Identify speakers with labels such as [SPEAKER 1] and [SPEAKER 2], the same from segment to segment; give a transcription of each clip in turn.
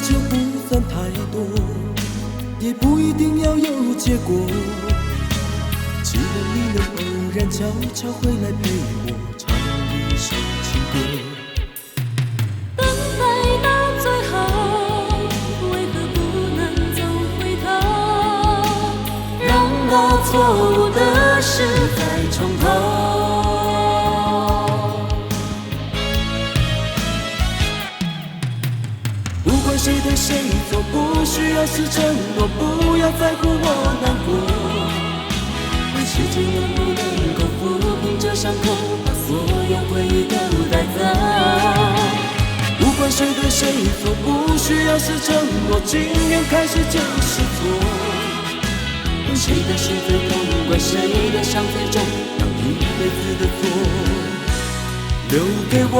[SPEAKER 1] 求不算太多，也不一定要有结果。既然你能偶然悄悄回来陪我唱一首情歌，
[SPEAKER 2] 等待到最后，为何不能走回头？让那错误的事再重头。
[SPEAKER 1] 不管谁对谁错，不需要是承诺，不要在乎我难过。时间能不能够抚平这伤口，把所有回忆都带走？不管谁对谁错，不需要是承诺，情愿开始就是错。谁的心最痛，怪谁的伤最重，让一辈子的错留给我。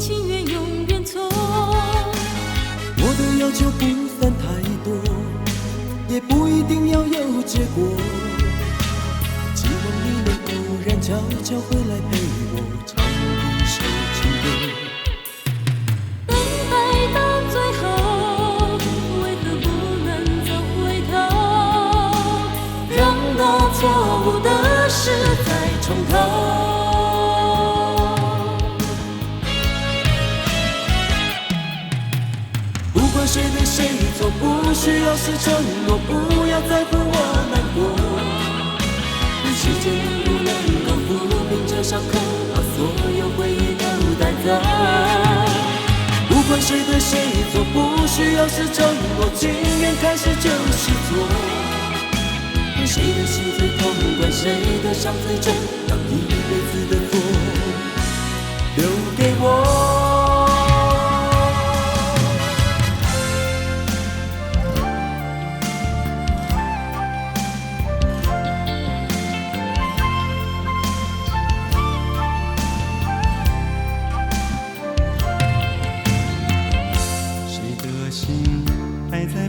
[SPEAKER 2] 情愿永远错。
[SPEAKER 1] 我的要求不算太多，也不一定要有结果。希望你能偶然悄悄回来陪我唱一首情歌。
[SPEAKER 2] 等待到最后，为何不能走回头？让那错误的事再重头。谁对谁错，不需要是承诺，不要在乎我难过。时间能不能够抚平这伤口，把所有回忆都带走？不管谁对谁错，不需要是承诺，情愿开始就是错。谁的心最痛，管谁的伤最重，让一辈子的错留给我。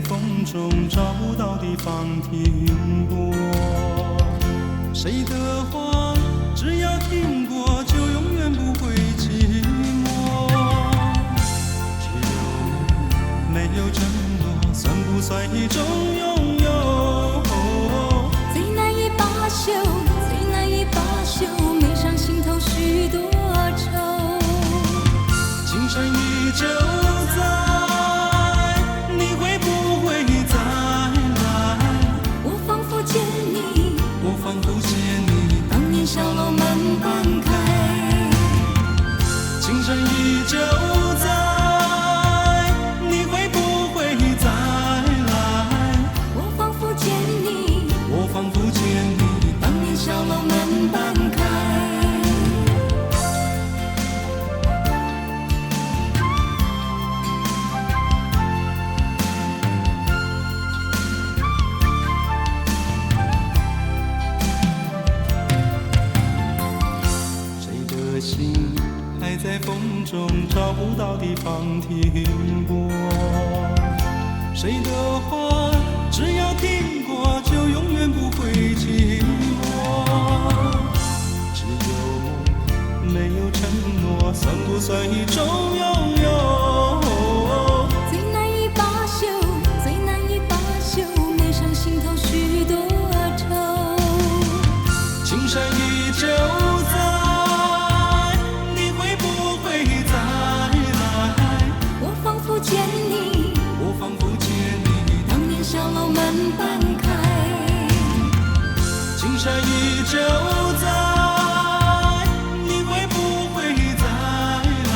[SPEAKER 3] 风中找不到地方停泊，谁的话只要听过就永远不会寂寞。只有没有承诺，算不算一种拥有？
[SPEAKER 2] 最难以罢休，最难以罢休，美上心头许多愁。
[SPEAKER 3] 情深依旧在。
[SPEAKER 2] 小楼慢半开，
[SPEAKER 3] 情深依旧在，你会不会再来？
[SPEAKER 2] 我仿佛见你，
[SPEAKER 3] 我仿佛见你，
[SPEAKER 2] 当年小楼慢半开。
[SPEAKER 3] 心还在风中找不到地方停泊，谁的话只要听过就永远不会寂寞。只有梦没有承诺，算不算一种拥有？
[SPEAKER 2] 最难以罢休，最难以罢休，美上心头许多愁。
[SPEAKER 3] 情深依旧在。
[SPEAKER 2] 见你，
[SPEAKER 3] 我仿佛见你，
[SPEAKER 2] 当年小楼慢半开，
[SPEAKER 3] 情深依旧在，你会不会再来？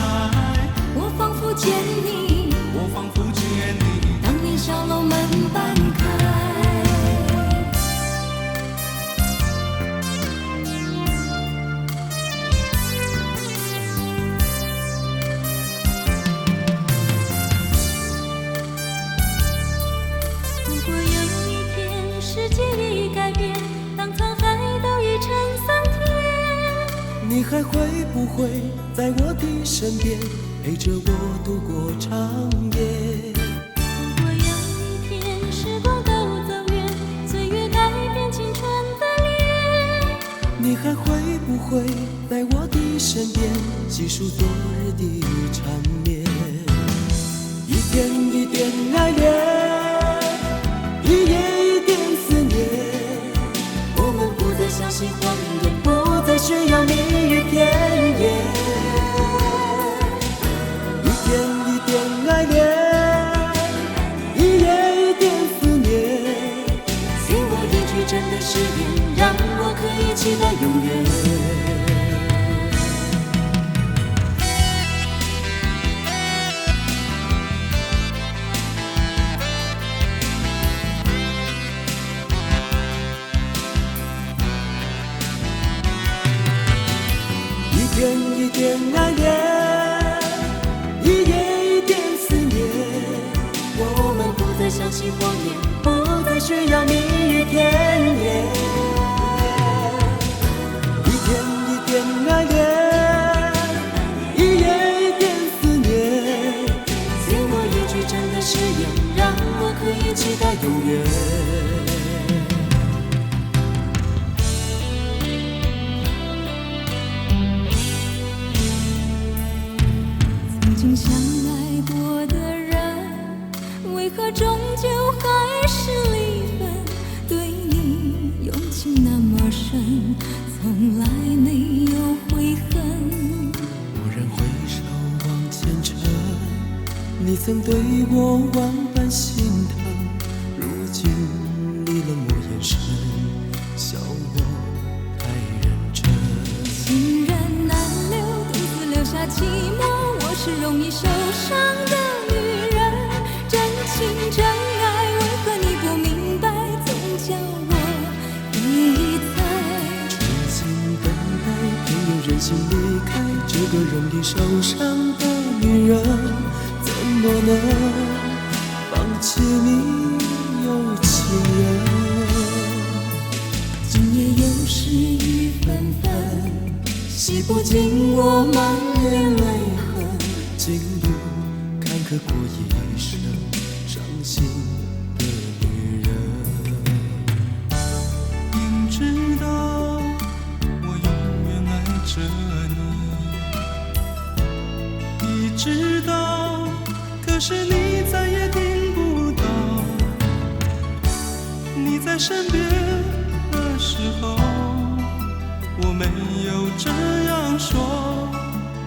[SPEAKER 2] 我仿佛见你，
[SPEAKER 3] 我仿佛见你，
[SPEAKER 2] 当年小楼慢半开。如果有一天是
[SPEAKER 1] 还会不会在我的身边，陪着我度过长夜？
[SPEAKER 2] 如果有一天时光都走远，岁月改变青春的脸，
[SPEAKER 1] 你还会不会在我的身边，细数昨日的缠绵？一点一点爱恋，一夜一点思念，我们不再相信谎言，不再需要蜜语甜言。一点一点爱恋，一夜一点思念，给我一句真的誓言，让我可以期待永远。一点一点爱恋，一夜一点思念，我们不再相信谎言，不再需要蜜语甜言。一点一点爱恋，一夜一点思念，给我一句真的誓言，让我可以期待永远。
[SPEAKER 2] 曾经相爱过的人，为何终究还是离分？对你用情那么深，从来没有悔恨。
[SPEAKER 1] 蓦然回首往前尘，你曾对我万般心疼，如今你冷漠眼神，笑我太认真。
[SPEAKER 2] 情人难留，独自留下寂寞。我是容易受伤的女人，真情真爱，为何你不明白？总叫我理睬。
[SPEAKER 1] 痴心等待，偏又忍心离开，这个容易受伤的女人，怎么能放弃你有情人？
[SPEAKER 2] 今夜又是雨纷纷，洗不尽我满脸泪痕。
[SPEAKER 1] 经历坎坷过一生，伤心的女人。
[SPEAKER 3] 明知道我永远爱着你，你知道，可是你再也听不到。你在身边的时候，我没有这样说，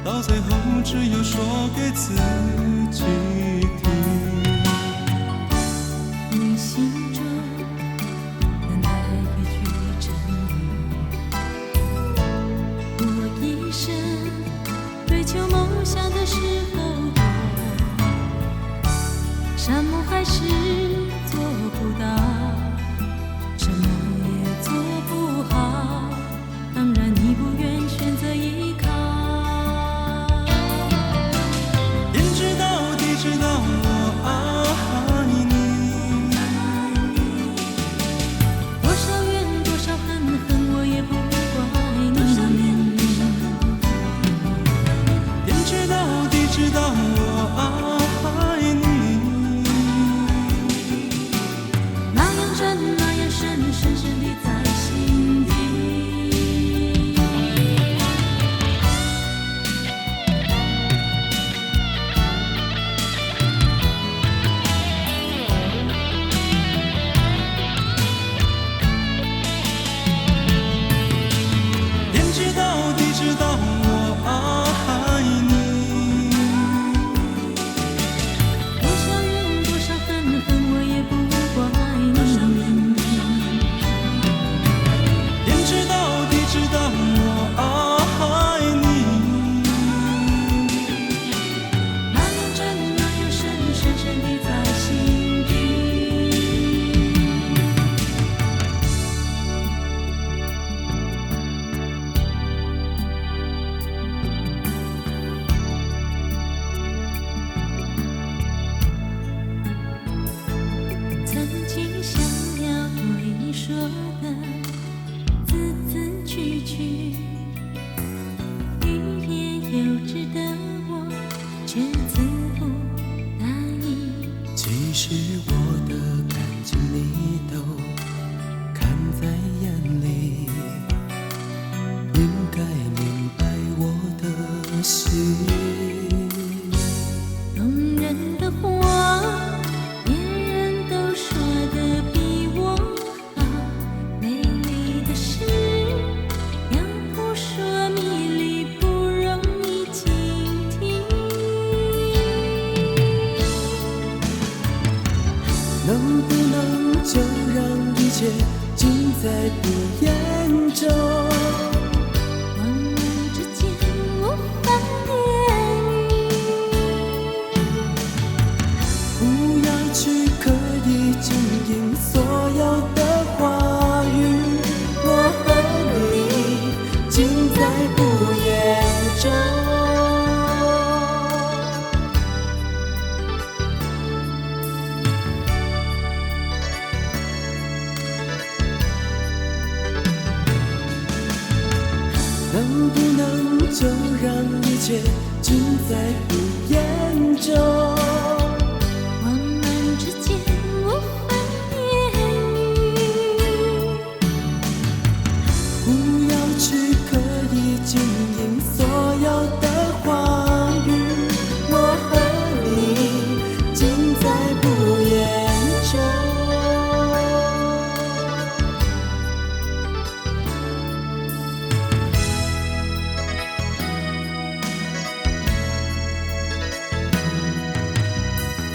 [SPEAKER 3] 到最后只有说给自己听。
[SPEAKER 2] 你心中的那一句真语，我一生追求梦想的时候多，山盟海誓做不到，什么也做不好，当然你不愿选择依靠。
[SPEAKER 3] 知道我爱你，
[SPEAKER 2] 多少怨多少恨，恨我也不怪你。
[SPEAKER 3] 天知道地知道我爱你，
[SPEAKER 2] 那样真那样深，深深地在心底。
[SPEAKER 1] 心。
[SPEAKER 2] 动人的话，别人都说得比我好；美丽的事，要扑朔迷离，不容易倾听。
[SPEAKER 1] 能不能就让一切尽在不言中？
[SPEAKER 2] 我们之间无法言语，
[SPEAKER 1] 不要去刻意经营所有的话语，我和你尽在不言中。能不能就让一切尽在不言中？
[SPEAKER 2] 我们之间无法言语，
[SPEAKER 1] 不要去刻意经营所有的话语，我和你尽在不言中。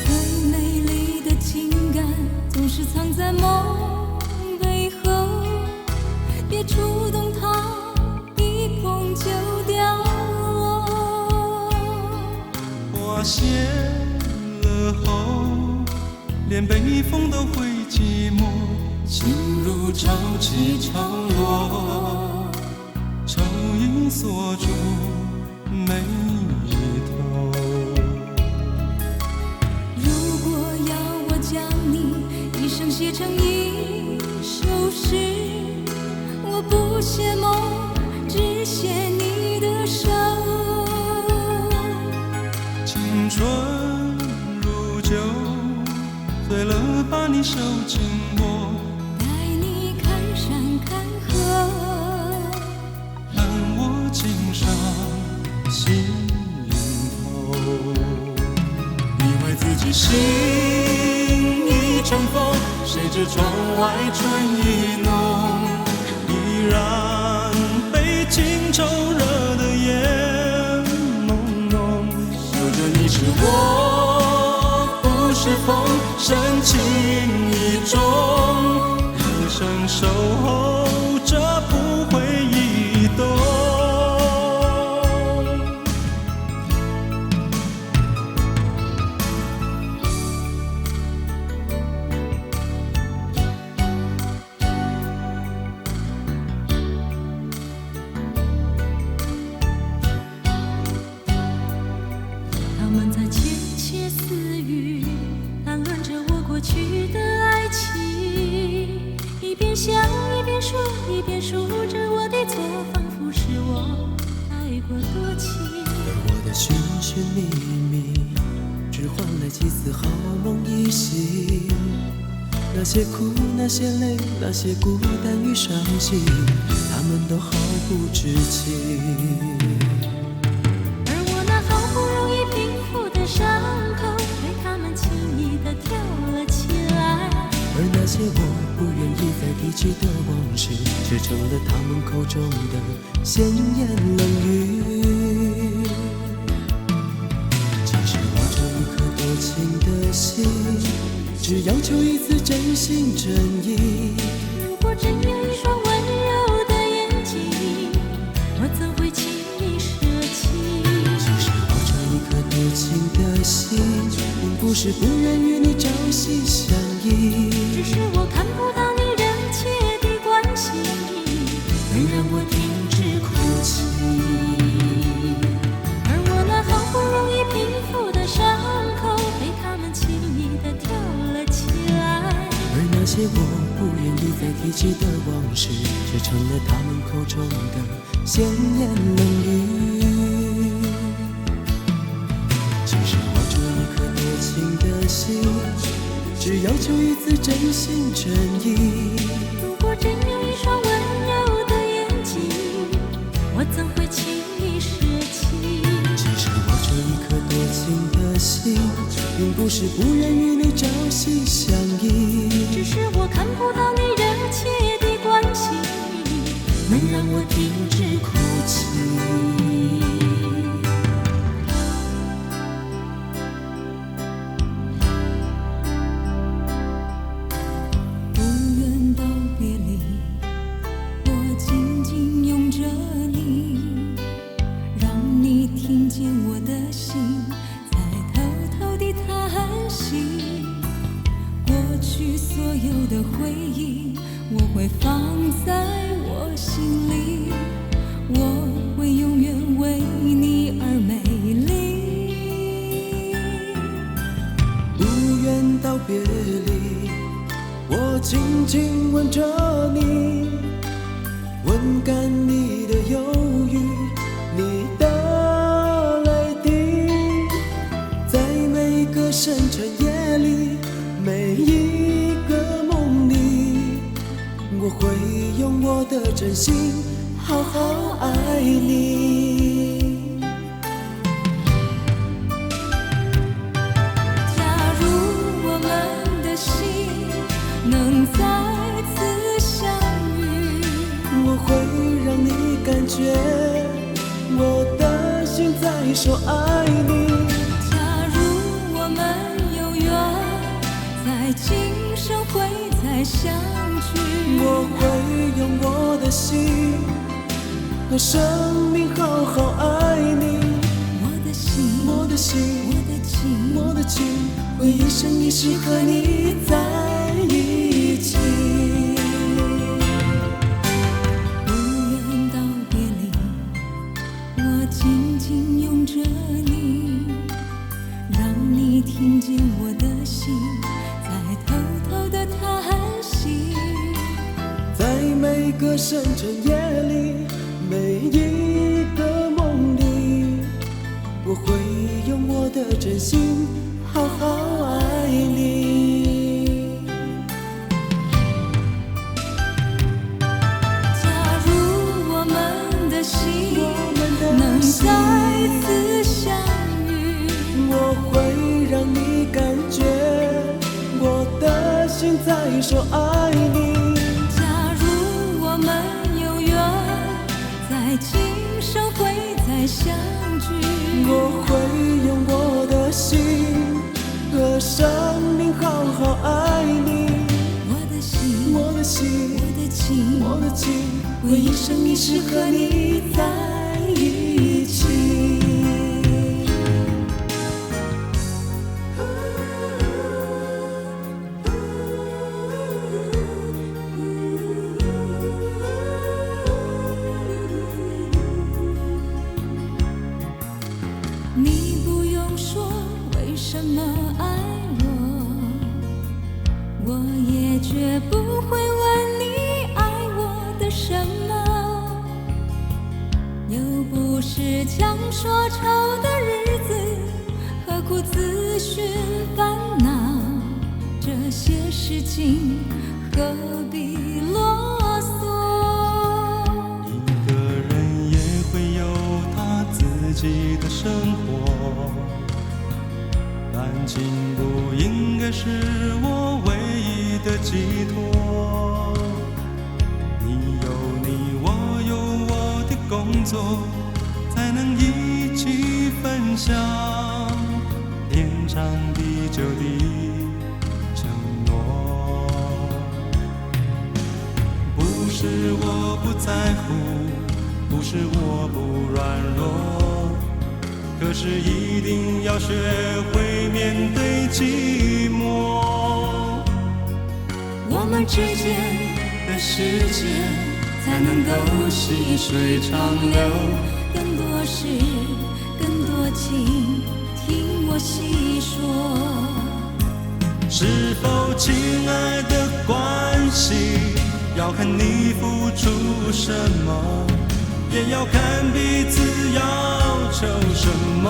[SPEAKER 2] 最美丽的情感总是藏在梦背后，别触动它，一碰就掉落。
[SPEAKER 3] 花谢了后，连北风都会寂寞，心如潮起潮落，愁已锁住眉头。
[SPEAKER 2] 如果要我将你一生写成一首诗，我不写梦，只写你的手。
[SPEAKER 3] 青春如酒，醉了把你手紧握，
[SPEAKER 2] 带你看山看河，
[SPEAKER 3] 伴我经上心头。以为自己心已成风，谁知窗外春意浓，依然被情愁惹得眼朦胧。有着你是我，不是风，深情意重，人生守候着不会移动。
[SPEAKER 2] 他们在窃窃私语，谈论着我过去的爱情，一边想一边说，一边数着我的错，仿佛是我太过多情。
[SPEAKER 1] 而我的寻寻觅觅，只换来几丝好梦一醒。那些苦，那些泪，那些孤单与伤心，他们都毫不知情。
[SPEAKER 2] 而我那好不容易平复的伤口，被他们轻易地挑了起来。
[SPEAKER 1] 而那些我不愿意再提起的往事，却成了他们口中的闲言冷语。其实我这一颗多情的心，只要求一次真心真意。
[SPEAKER 2] 如果真有一双温柔的眼睛，我怎会轻易舍弃？
[SPEAKER 1] 其实我这一颗多情的心，并不是不愿与你朝夕相依，
[SPEAKER 2] 只是我看不到你热切的关心，
[SPEAKER 1] 能让我停止哭泣。
[SPEAKER 2] 而我那好不容易平复的伤口，被他们轻易地挑了起来。
[SPEAKER 1] 而那些我不愿意再提起的往事，却成了他们口中的闲言冷语。其实我这一颗多情的心，只要求一次真心真意。
[SPEAKER 2] 如果真有一双温柔的眼睛，我怎会轻易舍弃？
[SPEAKER 1] 是不愿与你朝夕相依，
[SPEAKER 2] 只是我看不到你热切的关心，
[SPEAKER 1] 能让我停止哭泣。
[SPEAKER 2] 不愿道别离，我紧紧拥着你，让你听见我的心在偷偷地叹息。过去所有的回忆，我会放在我心里，我会永远为你而美丽。
[SPEAKER 1] 不愿道别离，我紧紧吻着你，吻干你的忧郁，你的泪滴，在每个深沉夜里，每一个梦里，我会用我的真心好好爱你。
[SPEAKER 2] 假如我们的心能再次相遇，
[SPEAKER 1] 我会让你感觉我的心在说爱你。
[SPEAKER 2] 假如我们有缘，在今生会再相聚，
[SPEAKER 1] 我会用我的心和生命好好爱你。
[SPEAKER 2] 我的心，
[SPEAKER 1] 我的心，
[SPEAKER 2] 我的情，
[SPEAKER 1] 我的情，会一生一世和你在一起。
[SPEAKER 2] 不愿道别离，我紧紧拥着你，让你听见我的心在偷偷地叹息。
[SPEAKER 1] 在每个深沉夜里，每一个梦里，我会用我的真心好好爱你。
[SPEAKER 2] 假如我们的心能再次相遇，
[SPEAKER 1] 我会让你感觉我的心在说爱你。
[SPEAKER 2] 假如我们有缘，在今生会再相聚，
[SPEAKER 1] 我会用我的心和生命好好爱你。
[SPEAKER 2] 我的心，
[SPEAKER 1] 我的心，
[SPEAKER 2] 我的情，
[SPEAKER 1] 我的情，会一生一世和你在一起。
[SPEAKER 2] 你不用说为什么爱我，我也绝不会问你爱我的什么。又不是强说愁的日子，何苦自寻烦恼？这些事情何必啰嗦？
[SPEAKER 3] 一个人也会有他自己的生活，感情不应该是我唯一的寄托。你有你，我有我的工作，才能一起分享天长地久的承诺。不是我不在乎，不是我不软弱，可是一定要学会面对寂寞。
[SPEAKER 2] 我们之间的时间才能够细水长流，更多事，更多情，听我细说。
[SPEAKER 3] 是否亲爱的关系，要看你付出什么，也要看彼此要求什么。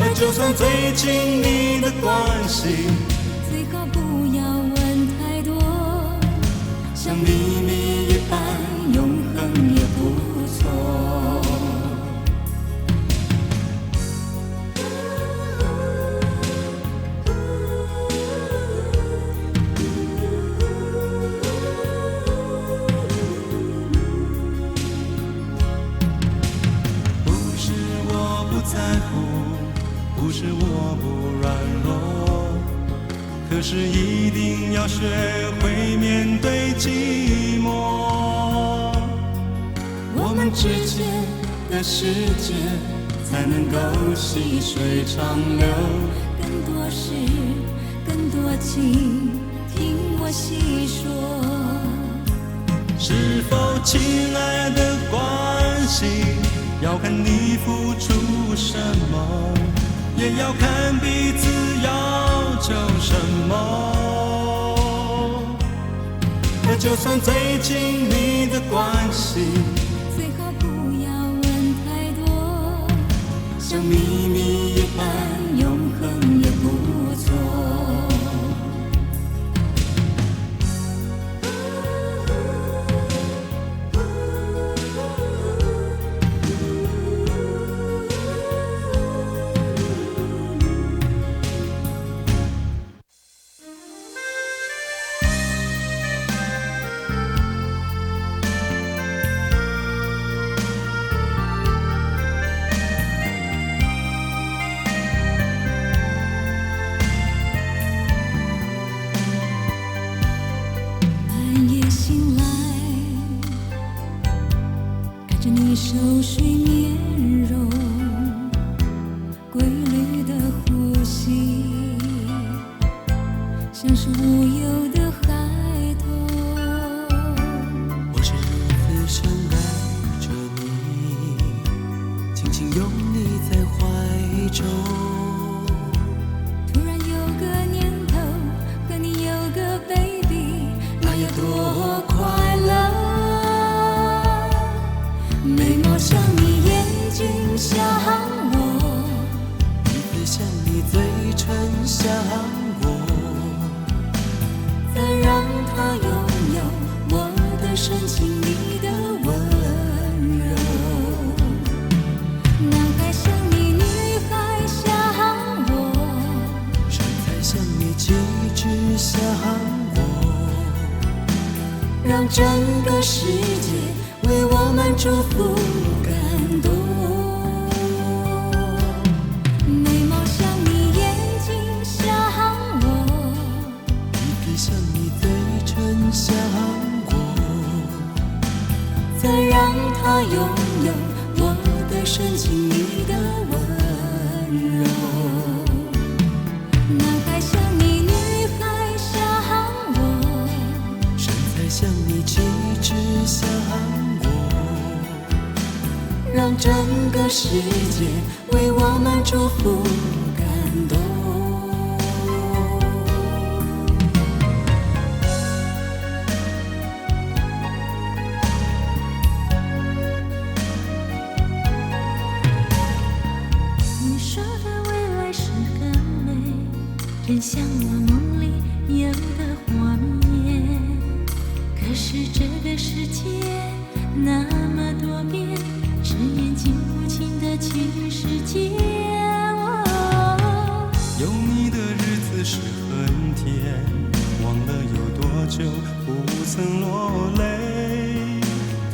[SPEAKER 3] 而就算最亲密的关系，
[SPEAKER 2] 最好不要问太多，像秘密一般永恒也不错。
[SPEAKER 3] 要学会面对寂寞。
[SPEAKER 2] 我们之间的世界才能够细水长流。更多事，更多情，听我细说。
[SPEAKER 3] 是否亲爱的关系，要看你付出什么，也要看彼此要求什么。而就算最亲密的关系，
[SPEAKER 2] 最好不要问太多，像秘密一般永恒也不错。熟睡面容，规律的呼吸，像是无忧的孩童。
[SPEAKER 1] 我是如此深爱着你，紧紧拥你在怀中。
[SPEAKER 2] 突然有个念头，和你有个 baby， 那有多快乐。眉毛像你，眼睛像我，
[SPEAKER 1] 鼻子像你，嘴唇像我。
[SPEAKER 2] 再让它拥有我的深情，你的温柔。男孩像你，女孩像我，
[SPEAKER 1] 身材像你，气质像我。
[SPEAKER 2] 让整个世界为我们祝福感动。眉毛像你，眼睛像我，
[SPEAKER 1] 鼻子像你，嘴唇像我。
[SPEAKER 2] 再让它拥有我的深情，你的温柔。男孩像你，女孩像我，
[SPEAKER 1] 身材像你，气质像我。
[SPEAKER 2] 让整个世界为我们祝福感动。你说的未来是很美，真像我梦里有的画面。可是这个世界那么多变，是眼睛不清的全世界。
[SPEAKER 3] 有你的日子是很甜，忘了有多久不曾落泪。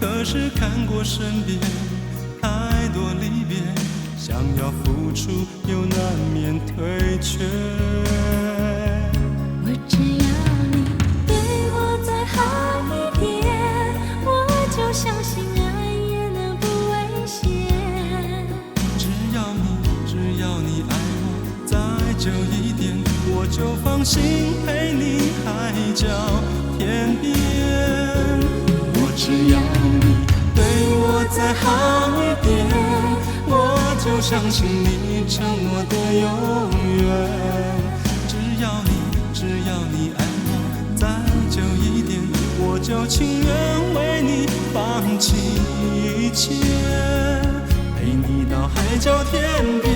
[SPEAKER 3] 可是看过身边太多离别，想要付出又难免退却。
[SPEAKER 2] 我只要你对我再好一点，我就相信爱也能不危险。
[SPEAKER 3] 只要你爱我再久一点，我就放心陪你海角天边。我只要你对我再好一点，我就相信你成我的永远。只要你爱我再久一点，我就情愿为你放弃一切，陪你到海角天边。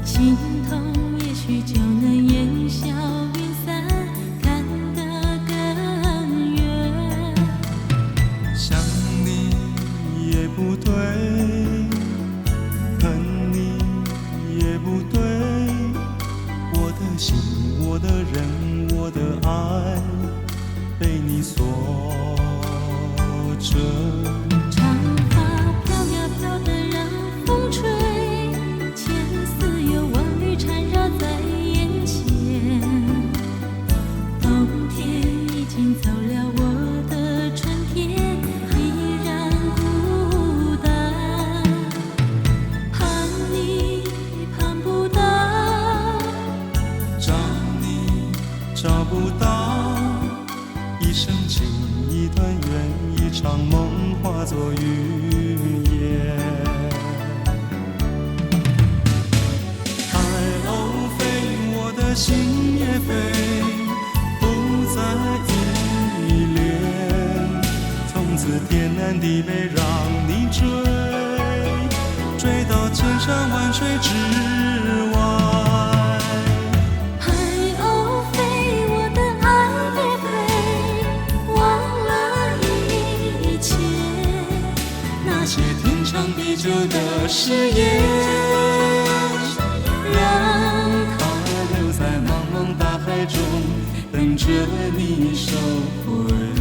[SPEAKER 2] 心痛也许就能烟消云散，看得更长发飘呀飘的让风吹，千丝又万缕缠绕在眼前。冬天已经走了，我的春天依然孤单。盼你盼不到，
[SPEAKER 3] 找你找不到，一生情一段缘，一场梦化作云烟。海鸥飞，我的心也飞，不再依恋。从此天南地北让你追，追到千山万水之外。
[SPEAKER 2] 海鸥飞，我的爱别飞，忘了一切，
[SPEAKER 3] 那些天长地久的誓言，
[SPEAKER 2] 让
[SPEAKER 3] 它留在茫茫大海中，等着你收回。